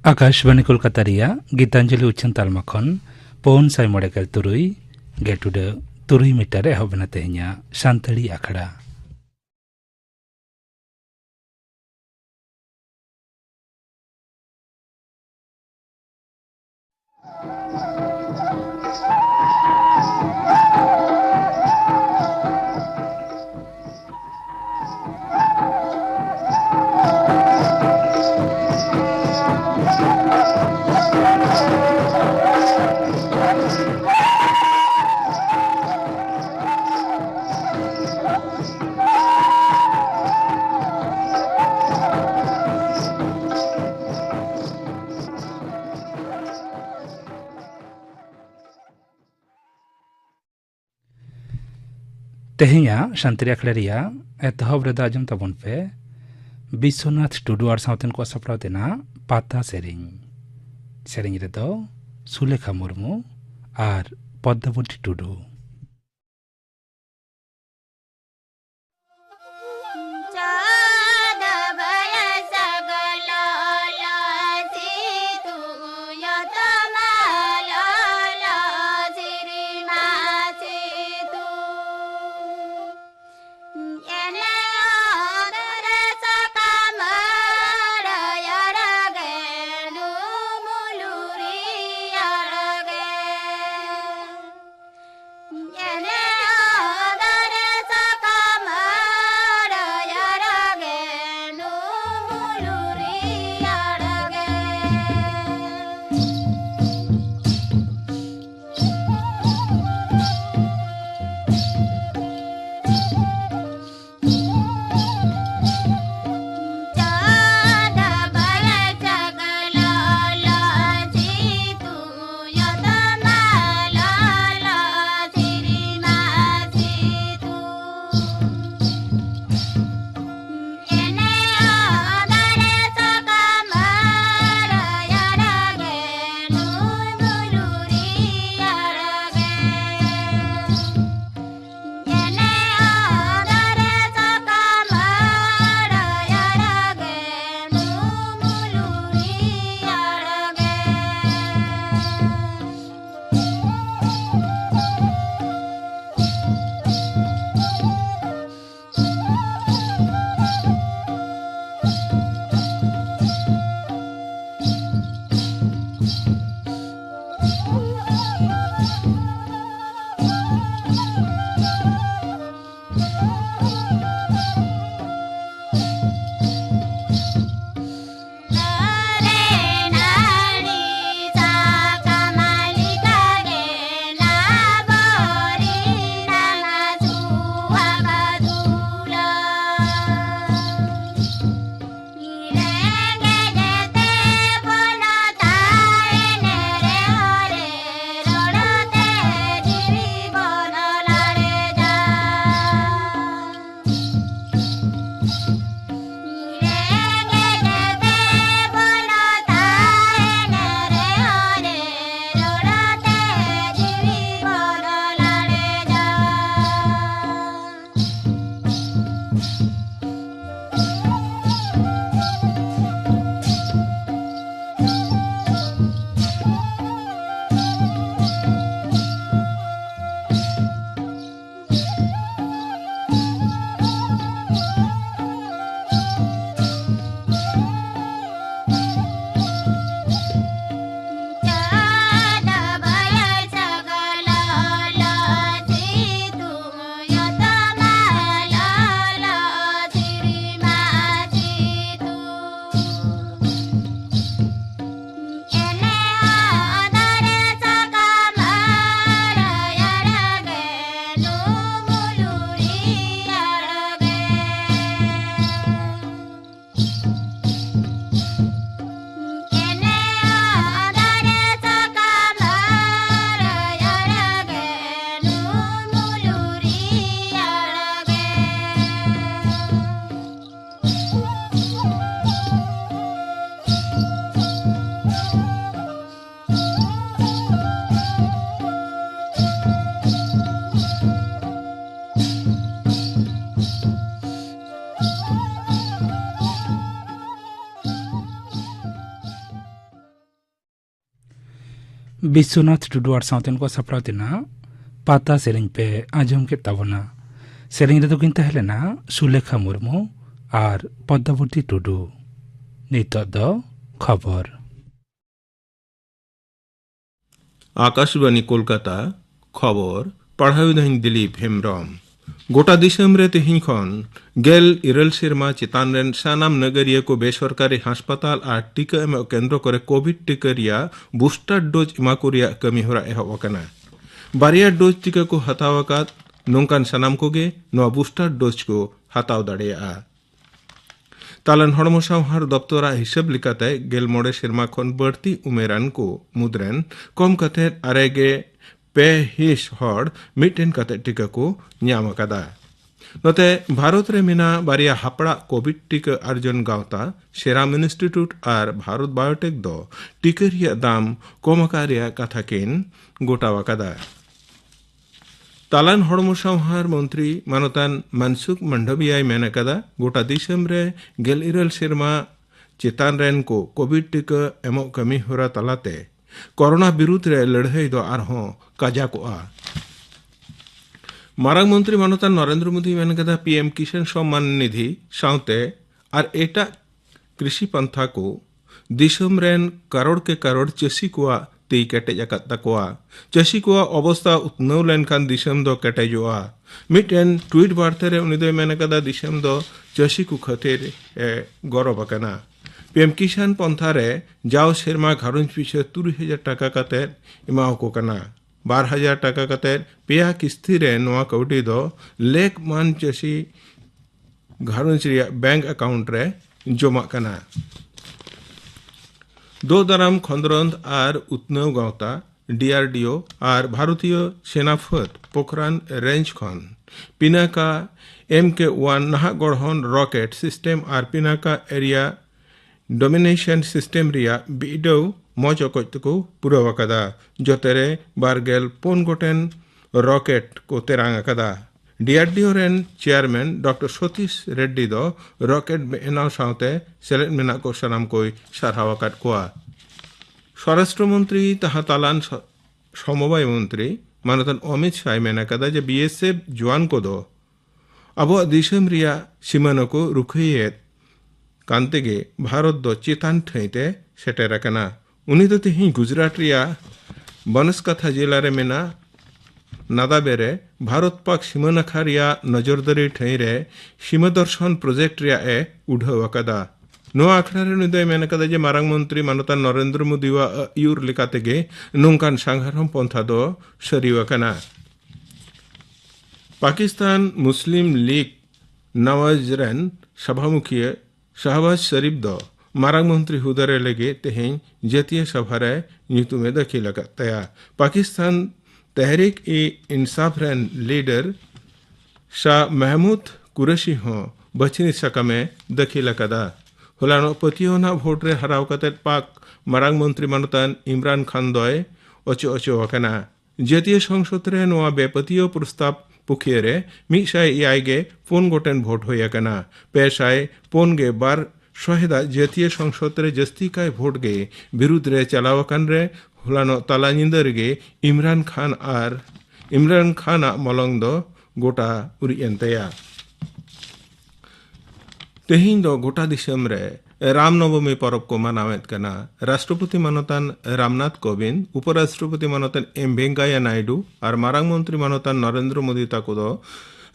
आकाशवाणी कोलकाता रिया गीतांजलि उच्चन तालमा खन पौन साय मोड़ेगल तुरुई गेटुड तुरुई मीटर एहबना तेहኛ शांतड़ी आखड़ा तेहኛ शांतड़ी आखड़ा रिया एतहब रेदा आजम तबन पे विश्वनाथ टुडू और सावतेन को सपड़ाव तेना पाता सेरिंग सेरिंग रेदो सुलेखा मुर्मू और पद्मावती टुडू विश्वनाथ टुडू और सावतेन को सपड़ाव तेना पाता सेरेंग पे आजम के तबना सेरेंग रे तो किन तहलेना सुलेखा मुर्मू और पद्मावती टुडू नितो दो खबर आकाशवाणी कोलकाता खबर पढ़ाई दहिं दिलीप हेम्ब्रम गोटा दिसम रे तेहिं खन गेल इरल सेरमा चितान रेन सानाम नगरिया को बेसरकारी हासपाताल और टीका एम केंद्र करे कोविड टीका रिया बूस्टर डोज एमा को रिया कमी होरा एहब अकना बारिया डोज टीका को हताव आकाद नोंकान सानाम कोगे नोआ बूस्टर डोज को हताव दाड़ेया तालन हड़मो सावहार दप्तरा हिसाब लिकाते गेल मोड़े सेरमा खन बढ़ती उमेरान को मुद्रेन कम कते आरेगे पे हिस हड़ मिटेन कते टीका को ᱧᱟᱢ ᱟᱠᱟᱫᱟ नोते भारत रे मिना बारिया हापड़ा कोविड टीका अर्जन गावता सेराम इंस्टीट्यूट और भारत बायोटेक दो टीका रिया दाम कमका रिया कथा केन गोटाव आकादा तालान हड़मो सावहार मंत्री मानतान मनसुख मंडवियाय मेन आकादा गोटा दिसम रे गेल इरल सेरमा चितान रेन को कोविड टीका एमो कमी होरा तलाते कोरोना विरुद्ध रे लड़ाई दो आरहों काजाकोआ मारांग मंत्री मानतान नरेंद्र मोदी मेन कदा पीएम किसान सम्मान निधि साउते और एटा कृषि पंथा को दिसम रेन करोड़ के करोड़ चासी कोआ ती केटेज आकाद ताकोआ चासी कोआ अवस्था उत्नव लेनखान दिसम दो केटेजोआ मिटेन ट्वीट वार्ता रे उनी दो मेन कदा दिसम दो चासी को खातिर गौरव आकना पीएम किसान पंथा रे जाओ सेरमा घारंज पिछे 30,000 टाका काते इमाओ को कना 12,000 टाका कते पेया किस्ती रे नोआ कौटी दो लेक मान चासी घारंज रिया बैंक अकाउंट रे जमा कना दो दराम खंदरंद और उत्नव गावता डीआरडीओ और भारतीय सेनाफत पोखरान रेंज खन पिनाका MK1 नाहा गढ़हन रॉकेट सिस्टम और पिनाका एरिया डोमिनेशन सिस्टम रिया बिडो मौज अकज को पुराव आकादा जोतेरे बारगेल 4 गोटेन रॉकेट को तेरांग आकादा डीआरडीओ रेन चेयरमैन डॉक्टर सतीश रेड्डी दो रॉकेट बेनाव सावते सेलेट मेना को सनाम कोई सारहाव आकाद कोआ स्वराष्ट्र मंत्री तहा तालान समवाय मंत्री मानतन अमित शाह मेन आकादा जे बीएसएफ जवान को दो अबो दिसम रिया सीमाना को रुखियत कांतेगे भारत दो चितान ठैते सेटेर आकना उनी तो तेही गुजरात रिया बनसकाथा जिला रे मेना नादाबेरे भारत पाक सीमानाखा रिया नजरदारी ठई रे सीमा दर्शन प्रोजेक्ट रिया ए उठाव आकादा नोआ आखड़ा रे उनी मेन आकादा जे मारांग मंत्री मानता नरेंद्र मोदी वा यूर लेकातेगे नोंकान सांघारम पंथा दो सरिव आकना पाकिस्तान मुस्लिम लीग नवाज रेन सभामुखी शहबाज शरीफ दो मारांग मंत्री हुदारे लगे तेहें जातीय सभा रे ᱧᱩᱛᱩᱢᱮ दाखिल आकातया पाकिस्तान तहरीक इ इंसाफ रेन लीडर शाह महमूद कुरैशी हो बचनी सकामे दाखिल आकादा होलानो पतियोना भोट रे हराव कते पाक मारांग मंत्री मानतान इमरान खान दोय ओचो आकाना जातीय संसद रे नोआ बेपतियो प्रस्ताव पुखियरे 104 गोटेन भोट होय आकाना 542 शहेदा जातीय संसद रे जस्ती काय भोट गे विरुद्ध रे चलावकान रे हुलानो ताला निंदर गे इमरान खान मलंग दो गोटा उरी एंतया तेहिं दो गोटा दिसम रे रामनवमी पर्व को मनावेत कना राष्ट्रपति मानतान रामनाथ कोविंद उपराष्ट्रपति मानतान एम वेंकैया नायडू और मारांग मंत्री मानतान नरेंद्र मोदी ताको दो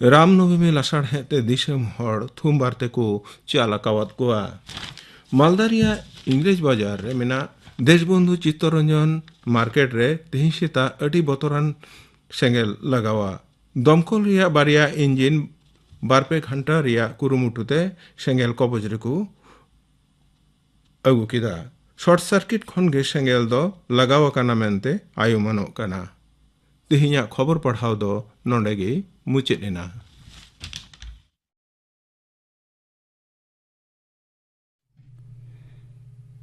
रामनवमी लासाड़हेते दिसम हड़ थुम बारते को चालाकावत कोआ मालदारिया इंग्रेज बाजार रे मेना देशबंधु चित्तरंजन मार्केट रे तेहिं सेता अटी बतरान सेंगेल लगावा दमकल रिया बारिया इंजिन बारपे घंटा रिया कुरुमुटुते सेंगेल कबज रेको अगु किदा शॉर्ट सर्किट खन गे सेंगेल दो लगावा काना मेनते आयुमानो काना तेहिया खबर पढ़ाव दो नोंडेगे मुचेना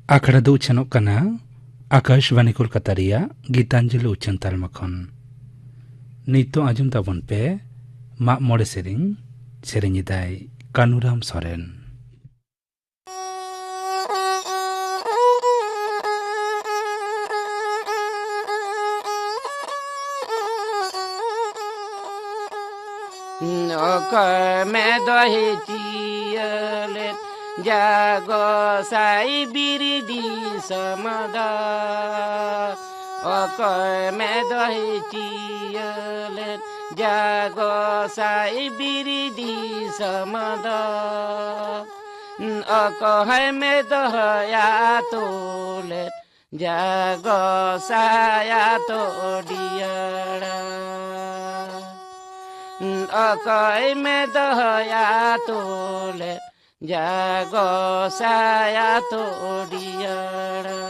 आखड़ा दो उछनों कना आकाशवाणी कोलकाता रिया गीतांजलि उच्चन तालमा खन नितो आजम ताबन पे माग मोड़े सेरिंग दाय Kanuram Soren Oko me dohi chiyalet jago sai biridi samada. Oko me dohi chiyalet jago sai biridi samada. Oko hai me dohya tolet jago saya to diara. Oko me dohya tolet jago saya to diara.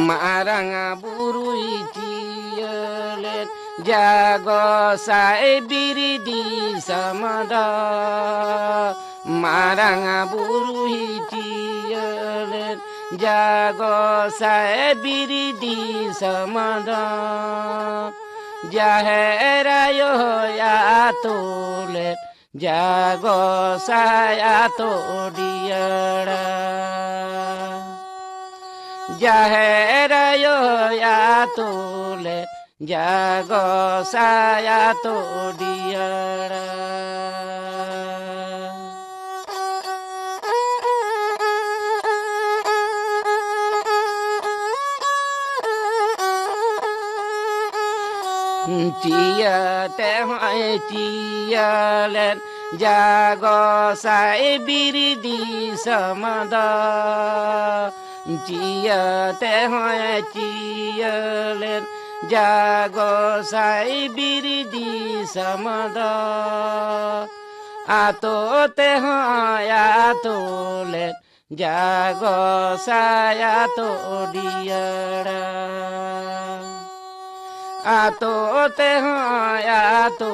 Marang buru ciyalet jago sai biridi samada. Marang buru ciyalet jago sai biridi samada. Jahera yo ya tolet jago saya to diara. Jahera yo ya tole jago saya to diara. Cia te hai cia len jago sai biridi samada. Cia te hai cia len jago sai biridi samada. Ato te hai ato len jago saya to diara. Ato te hai ato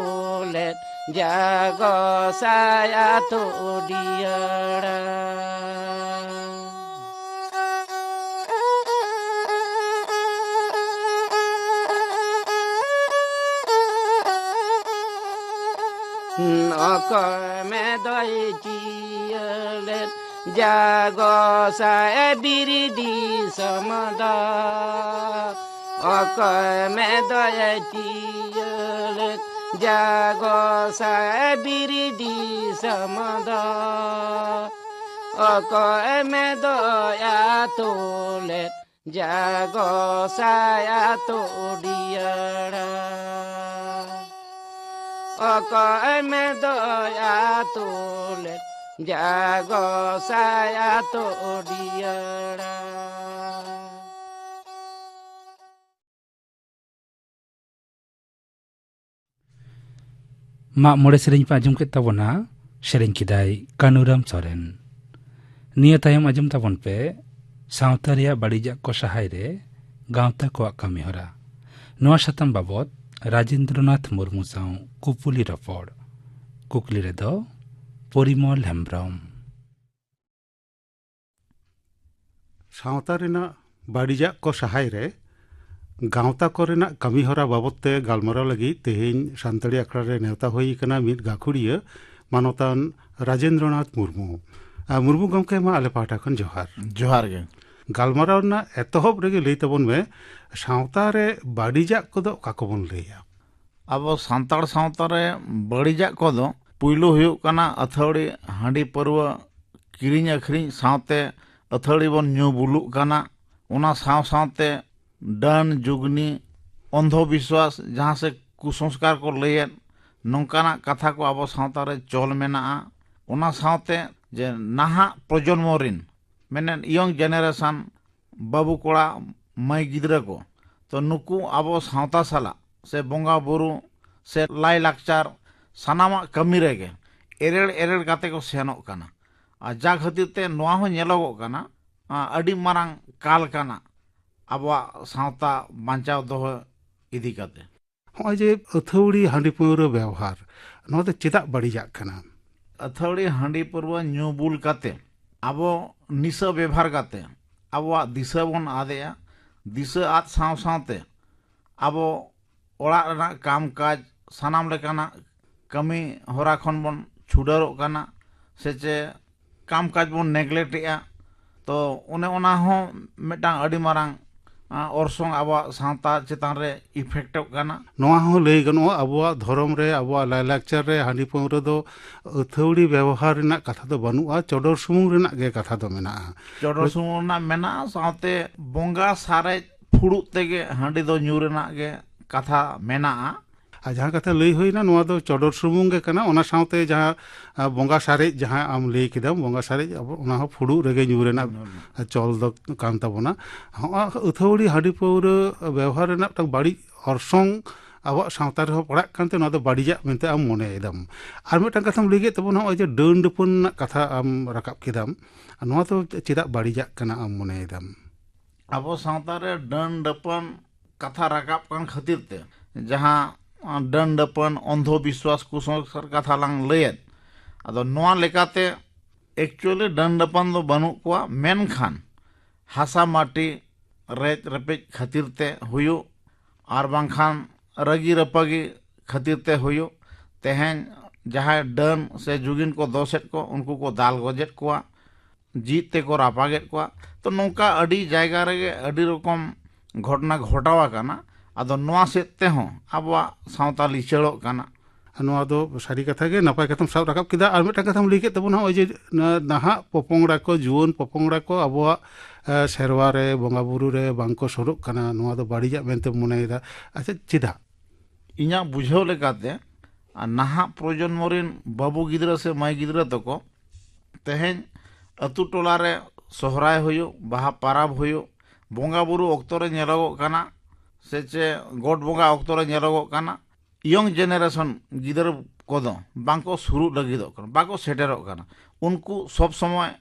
len jago saya to diara. Oko me doi ciyalet jago saya biridi samada. Oko me doi ciyalet jago saya biridi samada. Oko me doi atolet jago saya to diara. Oko me doya tolet jago saya to diara. mak mole sering pa ajum ke tabona sering kidai Kanuram Soren. Nia tayam ajum tabon pe sawta reya badija ko sahay re gawta ko kami hora. Noa satam babot Rajendranath Murmu saw kupuli rapor. Kukli redo Porimol Hembrom. सावता रेना बाड़ीजा को सहाय रे गांवता कोरेना कमी हरा बाबते गालमाराव लगी तेहेñ सानताड़ी आखड़ा रे नेवता होई कना मिद गाखुड़िया मानवतान राजेंद्रनाथ मुर्मू मुर्मू गमके मा आले पाटा खन जोहार जोहार गे गालमाराव ना एतहब रेगे लई तबन में सावता रे बाड़ीजा कोदो काकोबन लईया अब सानताड़ सावता रे बाड़ीजा कोदो पुइलो हुयुग कना अथौड़ी हांडी परवा किरिñ अखरिñ सावते अथौड़ी बन ᱧᱩ बुलुग कना ओना साव सावते डान जुगनी अंधविश्वास जहाँ से कुसंस्कार को लैयेद नौकाना कथा को अब सावता रे चल मेनाआ ओना सावते जे नाहा प्रजन्म रिन मेने यंग जेनेरेशन बाबू कोड़ा माई गिद्रा को तो नुकु अब सावता साला से बोंगा बुरु से लाई लाकचार सानामा कमी रेगे एरेड़ एरेड़ गाते को सेनोग कना आ जा खातिर ते नोआ हो नेलोगोग कना अडी मारांग काल कना आबवा सावता बांचाव दोह इदी काते होय जे अथौड़ी हांडी पौरा व्यवहार नोते चेदा बाड़ीजाग कना ᱟᱹᱛᱷᱟᱹᱲᱤ ᱦᱟᱺᱰᱤ ᱯᱟᱹᱨᱣᱟᱹ ᱧᱩ ᱵᱩᱞ ᱠᱟᱛᱮ ᱟᱵᱚ ᱱᱤᱥᱟᱹ ᱵᱮᱵᱷᱟᱨ ᱠᱟᱛᱮ ᱟᱵᱚᱣᱟᱜ ᱫᱤᱥᱟᱹ ᱵᱚᱱ ᱟᱫᱮᱜᱼᱟ। ᱫᱤᱥᱟᱹ ᱟᱫ ᱥᱟᱶ ᱥᱟᱶᱛᱮ ᱟᱵᱚ ᱚᱲᱟᱜ ᱨᱮᱱᱟᱜ ᱠᱟᱢ ᱠᱟᱡ ᱥᱟᱱᱟᱢ ᱞᱮᱠᱟᱱᱟᱜ ᱠᱟᱹᱢᱤ ᱦᱚᱨᱟ ᱠᱷᱚᱱ ᱵᱚᱱ ᱪᱷᱩᱰᱟᱹᱨᱚᱜ ᱠᱟᱱᱟ ᱥᱮ ᱪᱮ ᱠᱟᱢ ᱠᱟᱡ ᱵᱚᱱ ᱱᱮᱜᱞᱮᱠᱴ ᱮᱜᱼᱟ। ᱛᱚ ᱚᱱᱮ ᱚᱱᱟ ᱦᱚᱸ ᱢᱤᱫᱴᱟᱝ ᱟᱹᱰᱤ ᱢᱟᱨᱟᱝ ᱚᱨᱥᱚᱝ ᱟᱵᱚᱣᱟᱜ ᱥᱟᱶᱛᱟ ᱪᱮᱛᱟᱱ ᱨᱮ ᱤᱯᱷᱮᱠᱴᱚᱜ ᱠᱟᱱᱟ। ᱱᱚᱣᱟ ᱦᱚᱸ ᱞᱟᱹᱭ ᱜᱟᱱᱚᱜᱼᱟ ᱟᱵᱚᱣᱟᱜ ᱫᱷᱚᱨᱚᱢ ᱨᱮ ᱟᱵᱚᱣᱟᱜ ᱞᱟᱭᱼᱞᱟᱠᱪᱟর ᱨᱮ ᱦᱟᱺᱰᱤ ᱯᱟᱹᱣᱨᱟᱹ ᱫᱚ ᱟᱹᱛᱷᱟᱹᱣᱲᱤ ᱵᱮᱵᱚᱦᱟর ᱨᱮᱱᱟᱜ ᱠᱟᱛᱷᱟ ᱫᱚ ᱵᱟᱹᱱᱩᱜᱼᱟ, ᱪᱚᱰᱚᱨ ᱥᱩᱢᱩᱝ ᱨᱮᱱᱟᱜ ᱜᱮ ᱠᱟᱛᱷᱟ ᱫᱚ ᱢᱮᱱᱟᱜᱼᱟ। ᱪᱚᱰᱚᱨ ᱥᱩᱢᱩᱝ ᱨᱮᱱᱟᱜ ᱢᱮᱱᱟᱜᱼᱟ, ᱥᱟᱶᱛᱮ ᱵᱚᱸᱜᱟ ᱥᱟᱨᱮᱡ ᱯᱷᱩᱲᱩᱜ ᱛᱮᱜᱮ ᱦᱟᱺᱰᱤ ᱫᱚ ᱧᱩ ᱨᱮᱱᱟᱜ ᱜᱮ ᱠᱟᱛᱷᱟ ᱢᱮᱱᱟᱜᱼᱟ। ᱟᱨ ᱡᱟᱦᱟᱸ ᱠᱟᱛᱷᱟ ᱞᱟᱹᱭ ᱦᱩᱭᱱᱟ ᱱᱚᱣᱟ ᱫᱚ ᱪᱚᱰᱚᱨ ᱥᱩᱢᱩᱝ ᱜᱮ ᱠᱟᱱᱟ। ᱚᱱᱟ ᱥᱟᱶᱛᱮ ᱡᱟᱦᱟᱸ ᱵᱚᱸᱜᱟ ᱥᱟᱨᱮᱡ ᱡᱟᱦᱟᱸ ᱟᱢ ᱞᱟᱹᱭ ᱠᱮᱫᱟᱢ ᱵᱚᱸᱜᱟ ᱥᱟᱨᱮᱡ ᱚᱱᱟ ᱦᱚᱸ ᱯᱷᱩᱲᱩᱜ ᱨᱮᱜᱮ ᱧᱩ ᱨᱮᱱᱟᱜ ᱪᱚᱞ ᱫᱚ ᱠᱟᱱ ᱛᱟᱵᱚᱱᱟ। ᱦᱚᱸ ᱟᱹᱛᱷᱟᱹᱣᱲᱤ ᱦᱟᱺᱰᱤ ᱯᱟᱹᱣᱨᱟᱹ ᱵᱮᱵᱚᱦᱟর ᱨᱮᱱᱟᱜ ᱢᱤᱫᱴᱟᱝ ᱵᱟᱹᱲᱤᱡ ᱚᱨᱥᱚᱝ ᱟᱵᱚᱣᱟᱜ ᱥᱟᱶᱛᱟ ᱨᱮᱦᱚᱸ ᱯᱟᱲᱟᱜ ᱠᱟᱱᱛᱮ ᱱᱚᱣᱟ ᱫᱚ ᱵᱟᱹᱲᱤᱡᱟᱜ ᱢᱮᱱᱛᱮ ᱟᱢ ᱢᱚᱱᱮᱭᱮᱫᱟᱢ। ᱟᱨ ᱢᱤᱫᱴᱟᱝ ᱠᱟᱛᱷᱟᱢ ᱞᱟᱹᱭ ᱠᱮᱫ ᱛᱟᱵᱚᱱᱟ ᱱᱚᱜᱼᱚᱭ ᱡᱮ ᱰᱟᱹᱱ ᱰᱟᱹᱯᱟᱹᱱ ᱨᱮᱱᱟᱜ ᱠᱟᱛᱷᱟ ᱟᱢ ᱨᱟᱠᱟᱵ ᱠᱮᱫᱟᱢ, ᱱᱚᱣᱟ ᱫᱚ ᱪᱮᱫᱟᱜ ᱵᱟᱹᱲᱤᱡᱟᱜ ᱠᱟᱱᱟ ᱟᱢ ᱢᱚᱱᱮᱭᱮᱫᱟᱢ? ᱟᱵᱚ ᱥᱟᱶᱛᱟ ᱨᱮ ᱰᱟᱹᱱ ᱰᱟᱹᱯᱟᱹᱱ ᱠᱟᱛᱷᱟ ᱨᱟᱠᱟᱵ ᱠᱟᱱ ᱠᱷᱟᱹᱛᱤᱨ ᱛᱮ ᱡᱟᱦᱟᱸ ᱰᱟᱹᱱ ᱰᱟᱹᱯᱟᱹᱱ ᱚᱱᱫᱷᱚ ᱵᱤᱥᱣᱟᱥ ᱠᱩᱥᱚᱝᱥᱠᱟᱨ ᱠᱟᱛᱷᱟ ᱞᱟᱝ ᱞᱟᱹᱭᱮᱫ, ᱟᱫᱚ ᱱᱚᱣᱟ ᱞᱮᱠᱟᱛᱮ ᱮᱠᱪᱩᱭᱮᱞᱤ ᱰᱟᱹᱱ ᱰᱟᱹᱯᱟᱹᱱ ᱫᱚ ᱵᱟᱹᱱᱩᱜ ᱠᱚᱣᱟ, ᱢᱮᱱᱠᱷᱟᱱ ᱦᱟᱥᱟ ᱢᱟᱹᱴᱤ ᱨᱮᱡ ᱨᱮᱯᱮᱡ ᱠᱷᱟᱹᱛᱤᱨ te ᱦᱩᱭᱩᱜ ᱟᱨ ᱵᱟᱝᱠᱷᱟᱱ ᱨᱟᱹᱜᱤ ᱨᱟᱯᱟᱜᱤ ᱠᱷᱟᱹᱛᱤᱨ te ᱦᱩᱭᱩᱜ ᱛᱮᱦᱮᱧ ᱡᱟᱦᱟᱸᱭ ᱰᱟᱹᱱ ᱥᱮ ᱡᱩᱜᱤᱱ ᱠᱚ ᱫᱳᱥᱮᱫ ᱠᱚ ᱩᱱᱠᱩ ᱠᱚ ᱫᱟᱞ ᱜᱚᱡᱮᱫ ᱠᱚᱣᱟ, ᱡᱤᱛ ᱛᱮᱠᱚ ᱨᱟᱯᱟᱜᱮᱫ ᱠᱚᱣᱟ। ᱛᱚ ᱱᱚᱝᱠᱟ ᱟᱹᱰᱤ ᱡᱟᱭᱜᱟ ᱨᱮᱜᱮ ᱟᱹᱰᱤ ᱨᱚᱠᱚᱢ ᱜᱷᱚᱴᱚᱱᱟ ᱜᱷᱚᱴᱟᱣ ᱟᱠᱟᱱᱟ। ᱟᱫᱚ ᱱᱚᱣᱟ ᱥᱮᱫ ᱛᱮᱦᱚᱸ ᱟᱵᱚᱣᱟᱜ ᱥᱟᱶᱛᱟ ᱞᱤᱪᱟᱹᱲᱚᱜ ᱠᱟᱱᱟ। ᱱᱚᱣᱟ ᱫᱚ ᱥᱟᱹᱨᱤ ᱠᱟᱛᱷᱟ ᱜᱮ, ᱱᱟᱯᱟᱭ ᱠᱟᱛᱷᱟᱢ ᱥᱟᱵ ᱨᱟᱠᱟᱵ ᱠᱮᱫᱟ। ᱟᱨ ᱢᱤᱫᱴᱟᱝ ᱠᱟᱛᱷᱟᱢ ᱞᱟᱹᱭ ᱠᱮᱫ ᱛᱟᱵᱚᱱᱟ ᱱᱚᱜᱼᱚᱭ ᱡᱮ ᱱᱟᱦᱟᱜ ᱯᱚᱯᱚᱝᱲᱟ ᱠᱚ ᱡᱩᱣᱟᱹᱱ ᱯᱚᱯᱚᱝᱲᱟ ᱠᱚ ᱟᱵᱚᱣᱟᱜ ᱥᱮᱨᱣᱟ ᱨᱮ ᱵᱚᱸᱜᱟ ᱵᱩᱨᱩ ᱨᱮ ᱵᱟᱝᱠᱚ ᱥᱩᱨᱩᱜ ᱠᱟᱱᱟ, ᱱᱚᱣᱟ ᱫᱚ ᱵᱟᱹᱲᱤᱡᱟᱜ ᱢᱮᱱᱛᱮᱢ ᱢᱚᱱᱮᱭᱮᱫᱟ। ᱟᱪᱪᱷᱟ ᱪᱮᱫᱟᱜ? ᱤᱧᱟᱹᱜ ᱵᱩᱡᱷᱟᱹᱣ ᱞᱮᱠᱟᱛᱮ ᱱᱟᱦᱟᱜ ᱯᱨᱚᱡᱚᱱᱢᱚ ᱨᱮᱱ ᱵᱟᱹᱵᱩ ᱜᱤᱫᱽᱨᱟᱹ ᱥᱮ ᱢᱟᱹᱭ ᱜᱤᱫᱽᱨᱟᱹ ᱛᱟᱠᱚ ᱛᱮᱦᱮᱧ ᱟᱛᱳ ᱴᱚᱞᱟ ᱨᱮ ᱥᱚᱦᱨᱟᱭ ᱦᱩᱭᱩᱜ, ᱵᱟᱦᱟ ᱯᱟᱨᱟᱵᱽ ᱦᱩᱭᱩᱜ, ᱵᱚᱸᱜᱟ ᱵᱩᱨᱩ ᱚᱠᱛᱚ ᱨᱮ ᱧᱮᱞᱚᱜᱚᱜ ᱠᱟᱱᱟ ᱥᱮ ᱪᱮ ᱜᱚᱴ ᱵᱚᱸᱜᱟ ᱚᱠᱛᱚ ᱨᱮ ᱧᱮᱞᱚᱜᱚᱜ ᱠᱟᱱᱟ ᱤᱭᱚᱝ ᱡᱮᱱᱟᱨᱮᱥᱚᱱ ᱜᱤᱫᱽᱨᱟᱹ ᱠᱚᱫᱚ ᱵᱟᱝᱠᱚ ᱥᱩᱨᱩᱜ ᱞᱟᱹᱜᱤᱫᱚᱜ ᱠᱟᱱᱟ, ᱵᱟᱠᱚ ᱥᱮᱴᱮᱨᱚᱜ ᱠᱟᱱᱟ। ᱩᱱᱠᱩ ᱥᱚᱵ ᱥᱚᱢᱚᱭ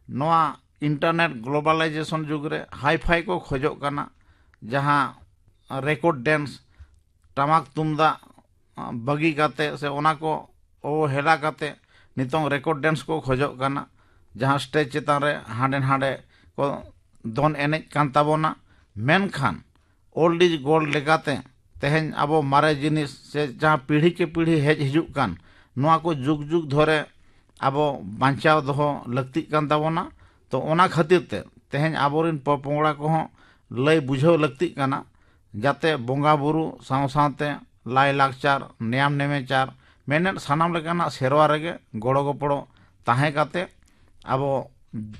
ᱱᱚᱣᱟ ᱤᱱᱴᱟᱨᱱᱮᱴ ᱜᱞᱳᱵᱟᱞᱟইᱡᱮᱥᱚᱱ ᱡᱩᱜᱽ ᱨᱮ ᱦᱟᱭᱯᱷᱟᱭ ᱠᱚ ᱠᱷᱚᱡᱚᱜ ᱠᱟᱱᱟ, ᱡᱟᱦᱟᱸ ᱨᱮᱠᱚর্ড ᱰᱮন্স ᱴᱟᱢᱟᱠ ᱛᱩᱢᱫᱟᱜ ᱵᱟᱹᱜᱤ ᱠᱟᱛᱮ ᱥᱮ ᱚᱱᱟ ko ᱚᱵᱚᱦᱮᱞᱟ ᱠᱟᱛᱮ ᱱᱤᱛᱚᱝ ᱨᱮᱠᱚর্ড ᱰᱮন্স ᱠᱚ ᱠᱷᱚᱡᱚᱜ ᱠᱟᱱᱟ, ᱡᱟᱦᱟᱸ ᱥᱴᱮᱡ ᱪᱮᱛᱟन ᱨᱮ ᱦᱟᱸᱰᱮ ᱱᱟᱰᱮ ᱠᱚ ᱫᱚᱱ ᱮᱱᱮᱡ ᱠᱟᱱ ᱛᱟᱵᱚᱱᱟ। ᱢᱮᱱᱠᱷᱟᱱ ओल्ड इज गोल्ड लेकाते तेहेन आबो मारे जिनिस से जहाँ पीढ़ी के पीढ़ी हेज हिजुग कान नोआ को जुग जुग धरे आबो बांचाव दोहो लगती कान ताबोना। तो ओना खातिर ते तेहेन आबोरिन पोपोंगड़ा को लय बुझाव लगती काना जाते बोंगा बुरु साव सावते लाई लाकचार नियम नेमेचार मेनेट सानाम लेकाना सेरवा रेगे गोड़ो गोपड़ो ताहे काते आबो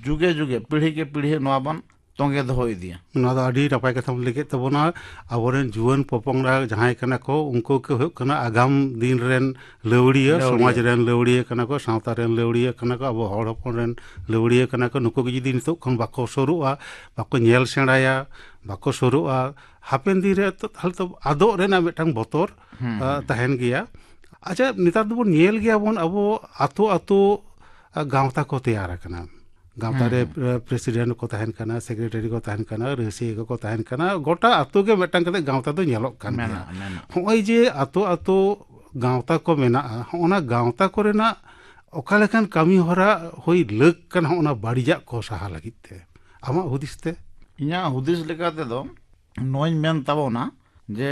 जुगे जुगे पीढ़ी के पीढ़ी नोआ बन तोंगे दोहो इदिया। ᱱᱚᱣᱟ ᱫᱚ ᱟᱹᱰᱤ ᱱᱟᱯᱟᱭ ᱠᱟᱛᱷᱟᱢ ᱞᱟᱹᱭ ᱠᱮᱫ ᱛᱟᱵᱚᱱᱟ। ᱟᱵᱚᱨᱮᱱ ᱡᱩᱣᱟᱹᱱ ᱯᱚᱯᱚᱝᱲᱟ ᱡᱟᱦᱟᱸᱭ ᱠᱟᱱᱟ ᱠᱚ ᱩᱱᱠᱩ ᱠᱚ ᱦᱩᱭᱩᱜ ᱠᱟᱱᱟ ᱟᱜᱟᱢ ᱫᱤᱱ ᱨᱮᱱ ᱞᱟᱹᱣᱲᱤᱭᱟᱹ, ᱥᱚᱢᱟᱡᱽ ᱨᱮᱱ ᱞᱟᱹᱣᱲᱤᱭᱟᱹ ᱠᱟᱱᱟ ᱠᱚ, ᱥᱟᱶᱛᱟ ᱨᱮᱱ ᱞᱟᱹᱣᱲᱤᱭᱟᱹ ᱠᱟᱱᱟ ᱠᱚ, ᱟᱵᱚ ᱦᱚᱲ ᱦᱚᱯᱚᱱ ᱨᱮᱱ ᱞᱟᱹᱣᱲᱤᱭᱟᱹ ᱠᱟᱱᱟ ᱠᱚ। ᱱᱩᱠᱩ ᱜᱮ ᱡᱩᱫᱤ ᱱᱤᱛᱚᱜ ᱠᱷᱚᱱ ᱵᱟᱠᱚ ᱥᱩᱨᱩᱜᱼᱟ, ᱵᱟᱠᱚ ᱧᱮᱞ ᱥᱮᱬᱟᱭᱟ, ᱵᱟᱠᱚ ᱥᱩᱨᱩᱜᱼᱟ, ᱦᱟᱯᱮᱱ ᱫᱤᱱ ᱨᱮ ᱛᱟᱦᱚᱞᱮ ᱛᱚ ᱟᱫᱚᱜ ᱨᱮᱱᱟᱜ ᱢᱤᱫᱴᱟᱝ ᱵᱚᱛᱚᱨ ᱛᱟᱦᱮᱱ ᱜᱮᱭᱟ। ᱟᱪᱪᱷᱟ ᱱᱮᱛᱟᱨ ᱫᱚᱵᱚᱱ ᱧᱮᱞ ᱜᱮᱭᱟᱵᱚᱱ ᱟᱵᱚ ᱟᱛᱳ ᱟᱛᱳ ᱜᱟᱶᱛᱟ ᱠᱚ ᱛᱮᱭᱟᱨ ᱟᱠᱟᱱᱟ। गाँवता रे प्रेसिडेंट को तहन कना, सेक्रेटरी को तहन कना, रसिया को तहन कना, गोटा आतो के मेटांग कते गाँवता दो ñeloक कान गया। होय जे आतो आतो गाँवता को मेना ओना गाँवता कोरेना ओका लेकान कामी होरा होय लग कान ओना बाड़िजा को सहा लगित ते आमा हुदिस ते इना हुदिस लेकाते दो नोय मेन ताबोना जे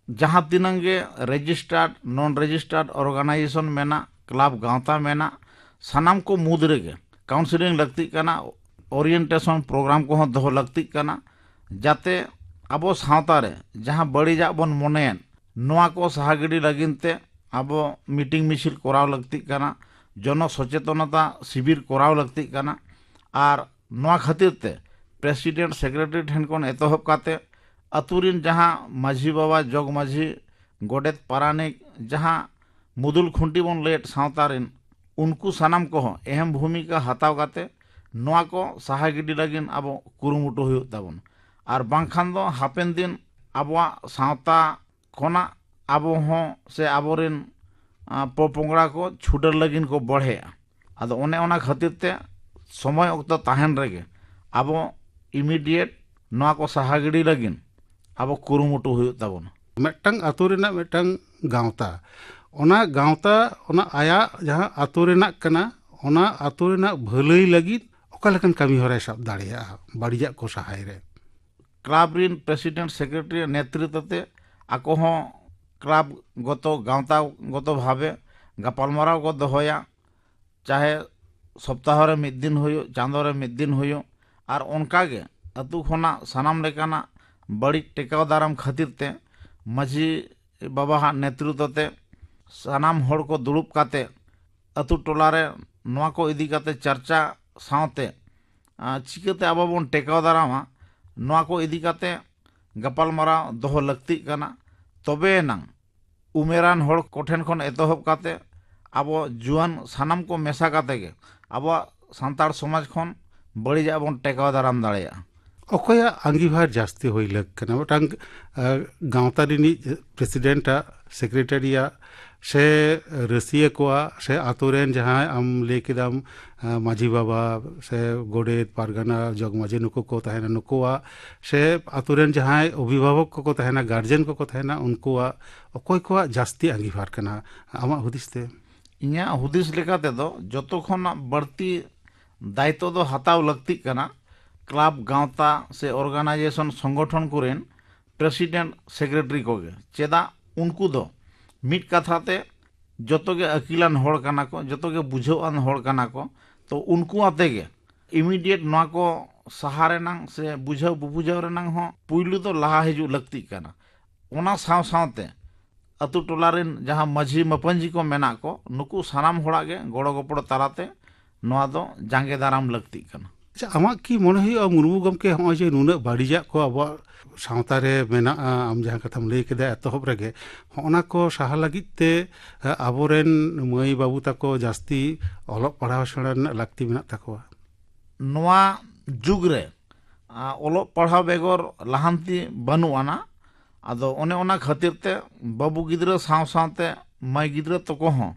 जहां तिनंगे रजिस्टर्ड नॉन रजिस्टर्ड ऑर्गेनाइजेशन मेना क्लब गाँवता मेना सानाम को मुद्रेगे काउंसलिंग लगती काना, ओरिएंटेशन प्रोग्राम को दोहो लगती काना जाते आबो सावता रे जहां बड़ीजा बन मोनेन नोआ को सहागिडी लगिनते आबो मीटिंग मिছিল कराव लगती काना, जन सचेतनता शिविर कराव लगती काना। आर नोआ खातिर ते प्रेसिडेंट सेक्रेटरी ठेन कोन एतोहब काते अतुरिन जहां माझी बाबा जग माझी गोडेत पारानिक जहां मुदुल खुंटी बन लेट सावतारिन उनको सानाम को अहम भूमिका हताव काते नोआ को सहागिडी लगिन आबो कुरुमुटु हुयुग ताबोन। आर बांखान दो हापेन दिन आबोआ सावता खोना आबो हों से आबोरिन पोपोंगड़ा को छुडर लगिन को बढ़े। आदो ओने ओना खातिर ते समय ओक्तो ताहेन रेगे आबो इमीडिएट नोआ को सहागिडी लगिन आबो कुरुमुटु हुयुग ताबोन। मेटांग आतो रेना मेटांग गाँवता ᱚᱱᱟ ᱜᱟᱶᱛᱟ ᱚᱱᱟ ᱟᱭᱟᱜ ᱡᱟᱦᱟᱸ ᱟᱛᱳ ᱨᱮᱱᱟᱜ ᱠᱟᱱᱟ ᱚᱱᱟ ᱟᱛᱳ ᱨᱮᱱᱟᱜ ᱵᱷᱟᱹᱞᱟᱹᱭ ᱞᱟᱹᱜᱤᱫ ᱚᱠᱟ ᱞᱮᱠᱟᱱ ᱠᱟᱹᱢᱤ ᱦᱚᱨᱟᱭ ᱥᱟᱵ ᱫᱟᱲᱮᱭᱟᱜᱼᱟ ᱵᱟᱹᱲᱤᱡᱟᱜ ᱠᱚ ᱥᱟᱦᱟᱭ ᱨᱮ? क्लाब रीन प्रेसिडेंट सेक्रेटरी नेतृत्व ते आको हों क्लाब गतो गांवता गतो भावे गापालमाराव को दोहया चाहे सप्ताह रे मिद दिन होयो चांदो रे मिद दिन होयो और उनका गे अतु खोना सनाम लेकाना बड़ी टेकाव दाराम खातिर ते मझी बाबा हा नेतृत्व ते सनाम होड़ को दुड़ुब काते अतु टोला रे नवा को इदी काते चर्चा सावते चिकाते आबो बोन टेकाव दारामा नवा को इदी काते गपालमाराव दोहो लगती काना तबे नंग उमेरान होड़ कोठेन खन एतोहब काते आबो जुआन सानाम को मेसा काते गे आबो सांतार समाज खन बड़ी बोन टेकाव दाराम दाड़ेया। अखया आंगीभार जास्ती होई लग कना मिदटांग गांवता रिनी प्रेसिडेंटा सेक्रेटारिया से रसिया कोआ से आतोरेन जहां आम लेकिदाम माझी बाबा से गोडेत पारगाना जगमाजे नुको को तहना नुकोआ से आतोरेन जहां अभिभावक को तहना गार्जियन को तहना उनकोआ अकोय को जास्ती आंगीभार कना आमा हुदिसते? इन्या हुदिस लेकाते दो जतो खना बढ़ती दायित्व दो हताव लगती कना क्लाब गांवता से ऑर्गेनाइजेशन संगठन कुरेन प्रेसिडेंट सेक्रेटरी को गे चेदा उनको दो मिट कथाते जतो के अकिलान होड़ कना को जतो के बुझावान होड़ कना को तो उनको आते गे इमीडिएट नवा को सहारे नंग से बुझाव बुबुझाव रे नंग हो पुइलु तो लहा हिजु लगती कना ओना साव सावते अतु टोला रेन जहां मझी मपंजी को मेना को नुकु सानाम होड़ा गे गोड़ो गोपड़ो ताराते नवा दो जांगे दाराम लगती कना। अच्छा आमा की मन हुई मुर्मू गमके हम जे नुना बाड़ीजा को अब सावता रे मेना आम जहां कथाम लई केदा एतहब रेगे होना को साहा लगित ते आबोरेन मई बाबू ताको जास्ती अलग पढ़ाव सेणा लगती मेना ताकोआ? नवा जुग रे अलग पढ़ाव बेगर लहांती बनुआना आदो ओने ओना खातिर ते बाबू गिद्रा साव सावते माई गिद्रा तको हो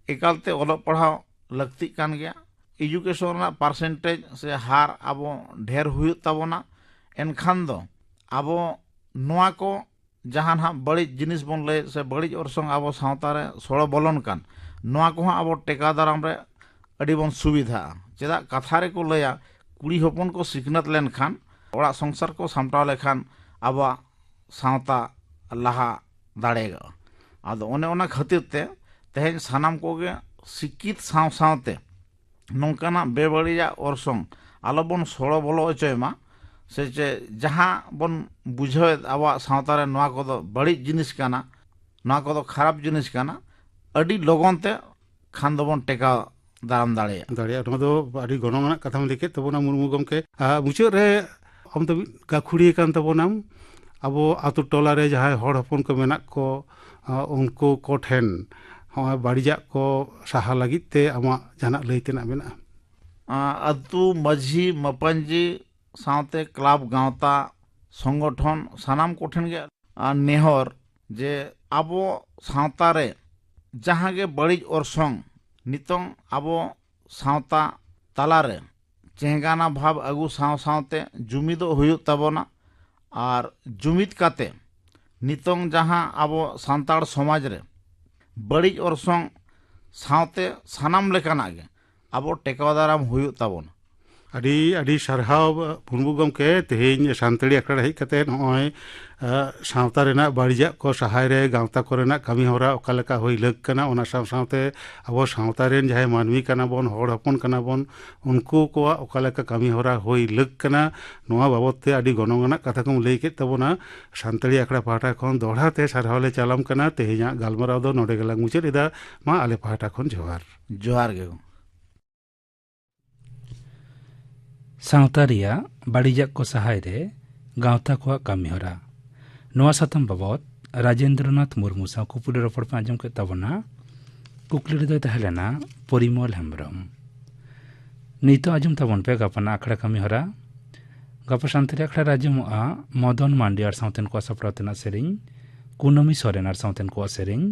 एकालते अलग पढ़ाव लगती कान गया एजुकेशन ना परसेंटेज से हार आबो ढेर हुई तबना एनखान दो आबो नवा को जहां हा बड़ी जिनिस बन ले से बड़ी orसंग आबो सावता रे सोलो बोलन कान नवा को आबो टेका दाराम रे अडी बन सुविधा चेदा कथा रे को लया कुड़ी होपन को सिखनत लेन खान ओड़ा संसार को सामटाव लेखान आबो सावता लहा दाड़ेगा आदो ओने ओना खातिर ते तेहेन सानाम को गे शिक्षित साव सावते नौकाना बेबड़िया orसंग आलो बन सोलो बोलो अचयमा से चे जहां बन बुझे आवा सावता रे नवा को बड़ी जिनिस काना नवा को खराब जिनिस काना अडी लोगन ते खान दो बन टेका दाराम दाड़ेया नो दो अडी गणना कथाम लेके तबना मुर्मू गमके मुचाद रे हम तो गाखुड़ी कान तबनाम आबो आतु टोला रे जहां हड़ हपन को मेना को उनको को ठेन बाड़ीजा को साहा लगित ते आमा जाना लईतेना मेना? अतु मझी मपंजी सावते क्लाब गांवता संगठन सानाम कोठेन गे नेहर जे आबो सावता रे जहां गे बड़ी orसंग नितों आबो सावता ताला रे चेहगाना भाव अगु साव सावते जुमिदो हुयु तबना और जुमिद काते नितों जहां आबो सांताड़ समाज रे बड़ी orसंग सावते सानाम लेकाना गे आबो टेकाव दाराम हुयु तबना। अडी अडी सरहाव मुर्मू गमके तेहेन सानताड़ी आखड़ा हेज कते नय सावता रेना बाड़ीजा को सहाय रे गांवता कोरेना कमी होरा ओका लेका होई लग कना ओना साव सावते आबो सावता रेन जहां मानवी कना बोन होड़ हपन कना बोन उनको को ओका लेका कमी होरा होई लग कना नोआ बाबतते अडी गणगना कथा को लई के तबना सानताड़ी आखड़ा पाहटा खन दोहरा ते सरहावले चालाम कना तेहेजा गालमाराव दो नोडे गलांग मुचाद एदा मा आले पाहटा खन जोहार जोहार गे। सावता रिया बाड़ीजा को सहाय रे गांवता को कमी होरा नवा सातम बाबत राजेंद्रनाथ मुर्मू साव कुपुली रपड़ पे आंजम के तबना कुकली रे तहलेना परिमल हेम्ब्रम नीतो आंजम तबन पे गपना आखड़ा कमी होरा गप शांति आखड़ा राजमआ मदन मांडियार सावतेन को सपड़ातेना सेरिंग कुनमी सोरेनार सावतेन को सेरिंग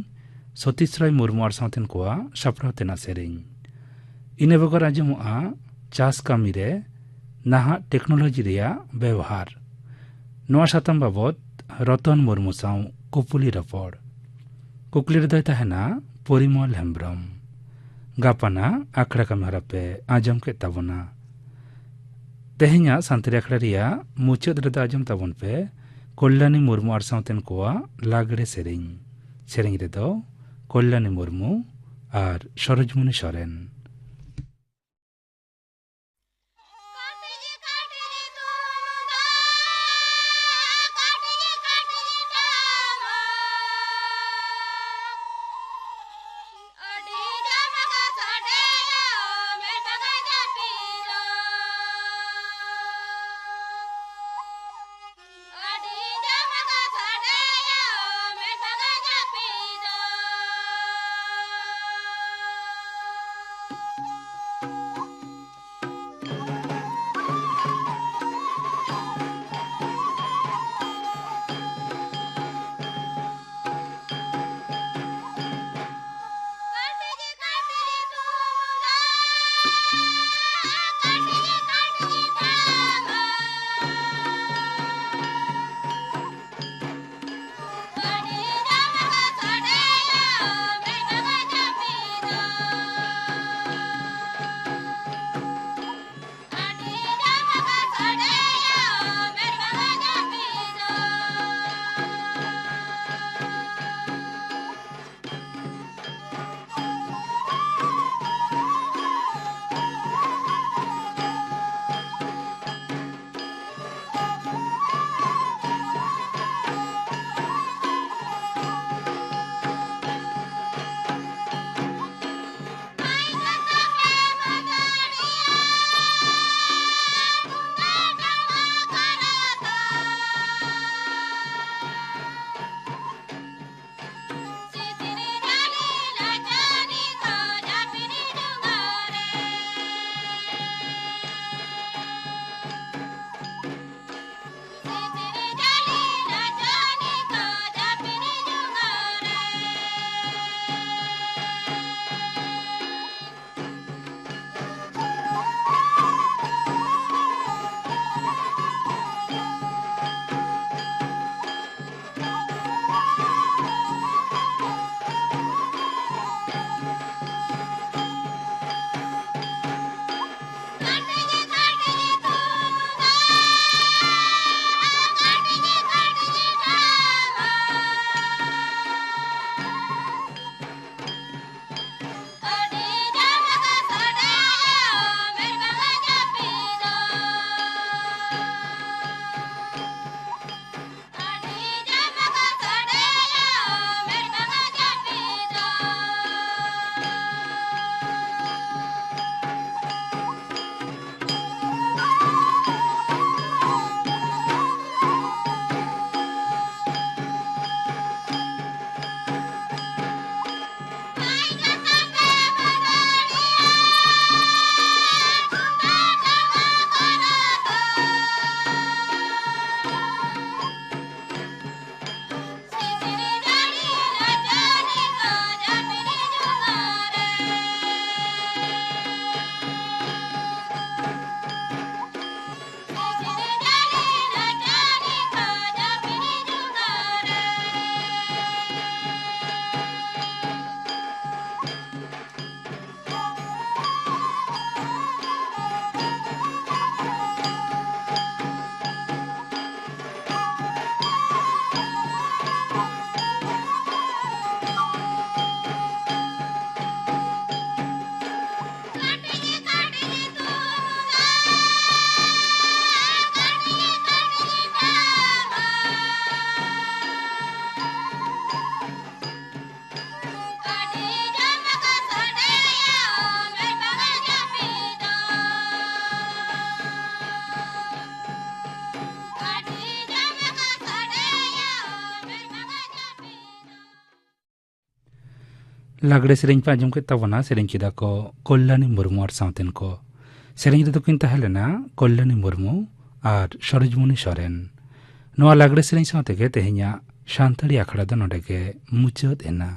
सतीश राय मुर्मू आर सावतेन को सपड़ातेना सेरिंग इने बगर आंजमआ चास कमी रे नाहा टेक्नोलॉजी रिया व्यवहार नवा सातम बाबत रतन मुर्मू साव कुपुली रपड़ कुकली रे तहना परिमल हेम्ब्रम गापाना आखड़ा कमहरा पे आजम के तबना तेहना सानताड़ी आखड़ा रिया मुचाद रे आजम तबन पे कल्याणी मुर्मू और सावतेन कोआ लागड़े सेरें रे दो कल्याणी मुर्मू और सरोजमणि सोरेन। लागड़े सेरें पे आजम के तबना सेरें किदा को कल्याणी मुर्मू और सावतेन को सेरें रे किन तहलेना कल्याणी मुर्मू और सरोजमणि सोरेन। नवा लागड़े सेरें सावते के तेहेኛ सानताड़ी आखड़ा दो नोडे के मुचाद एना।